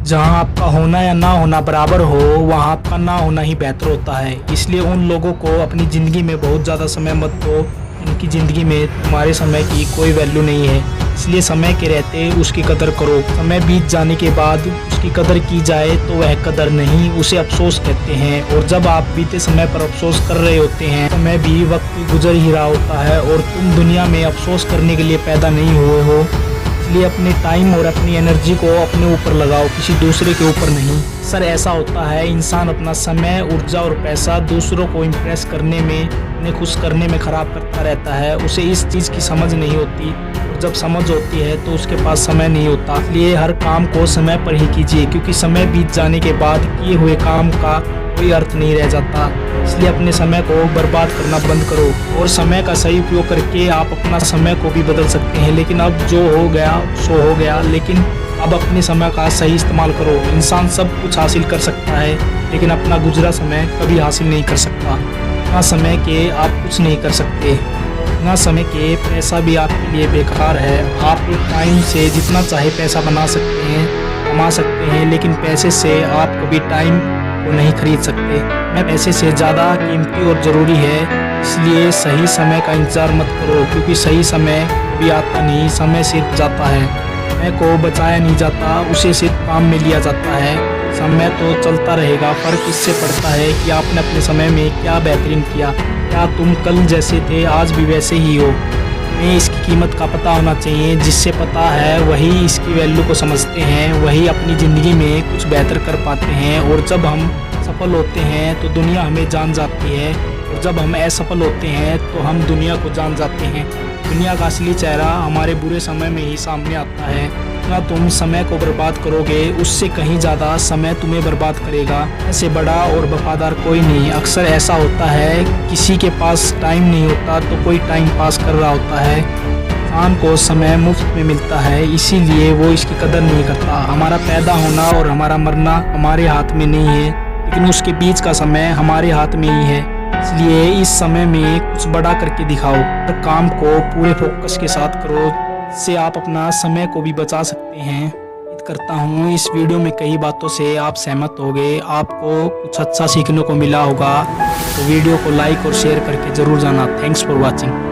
जहां आपका होना या ना होना बराबर हो, वहां आपका ना होना ही बेहतर होता है। इसलिए उन लोगों को अपनी ज़िंदगी में बहुत ज़्यादा समय मत दो, उनकी ज़िंदगी में तुम्हारे समय की कोई वैल्यू नहीं है। इसलिए समय के रहते उसकी कदर करो। समय बीत जाने के बाद उसकी कदर की जाए तो वह कदर नहीं, उसे अफसोस कहते हैं। और जब आप बीते समय पर अफसोस कर रहे होते हैं, समय भी वक्त गुजर ही रहा होता है और तुम दुनिया में अफसोस करने के लिए पैदा नहीं हुए हो। इसलिए अपने टाइम और अपनी एनर्जी को अपने ऊपर लगाओ, किसी दूसरे के ऊपर नहीं। सर ऐसा होता है, इंसान अपना समय, ऊर्जा और पैसा दूसरों को इम्प्रेस करने में, उन्हें खुश करने में खराब करता रहता है। उसे इस चीज़ की समझ नहीं होती, और जब समझ होती है तो उसके पास समय नहीं होता। इसलिए हर काम को समय पर ही कीजिए, क्योंकि समय बीत जाने के बाद किए हुए काम का कोई अर्थ नहीं रह जाता। इसलिए अपने समय को बर्बाद करना बंद करो, और समय का सही उपयोग करके आप अपना समय को भी बदल सकते हैं। लेकिन अब जो हो गया सो हो गया, लेकिन अब अपने समय का सही इस्तेमाल करो। इंसान सब कुछ हासिल कर सकता है, लेकिन अपना गुजरा समय कभी हासिल नहीं कर सकता। बिना समय के आप कुछ नहीं कर सकते। बिना समय के पैसा भी आपके लिए बेकार है। आप एक टाइम से जितना चाहे पैसा बना सकते हैं, कमा सकते हैं, लेकिन पैसे से आप कभी टाइम को नहीं खरीद सकते। मैं पैसे से ज़्यादा कीमती और ज़रूरी है। इसलिए सही समय का इंतज़ार मत करो, क्योंकि सही समय भी आता नहीं, समय सिर्फ जाता है। समय को बचाया नहीं जाता, उसे सिर्फ काम में लिया जाता है। समय तो चलता रहेगा, फ़र्क इससे पड़ता है कि आपने अपने समय में क्या बेहतरीन किया। क्या तुम कल जैसे थे आज भी वैसे ही हो? हमें इसकी कीमत का पता होना चाहिए। जिससे पता है वही इसकी वैल्यू को समझते हैं, वही अपनी ज़िंदगी में कुछ बेहतर कर पाते हैं। और जब हम सफल होते हैं तो दुनिया हमें जान जाती है, और जब हम असफल होते हैं तो हम दुनिया को जान जाते हैं। दुनिया का असली चेहरा हमारे बुरे समय में ही सामने आता है। जितना तुम समय को बर्बाद करोगे, उससे कहीं ज़्यादा समय तुम्हें बर्बाद करेगा। ऐसे बड़ा और वफादार कोई नहीं। अक्सर ऐसा होता है, किसी के पास टाइम नहीं होता तो कोई टाइम पास कर रहा होता है। इंसान को समय मुफ्त में मिलता है, इसीलिए वो इसकी कदर नहीं करता। हमारा पैदा होना और हमारा मरना हमारे हाथ में नहीं है, लेकिन उसके बीच का समय हमारे हाथ में ही है। इसलिए इस समय में कुछ बड़ा करके दिखाओ। हर काम को पूरे फोकस के साथ करो, इससे आप अपना समय को भी बचा सकते हैं। उम्मीद करता हूँ इस वीडियो में कई बातों से आप सहमत हो गए, आपको कुछ अच्छा सीखने को मिला होगा। तो वीडियो को लाइक और शेयर करके ज़रूर जाना। Thanks for watching.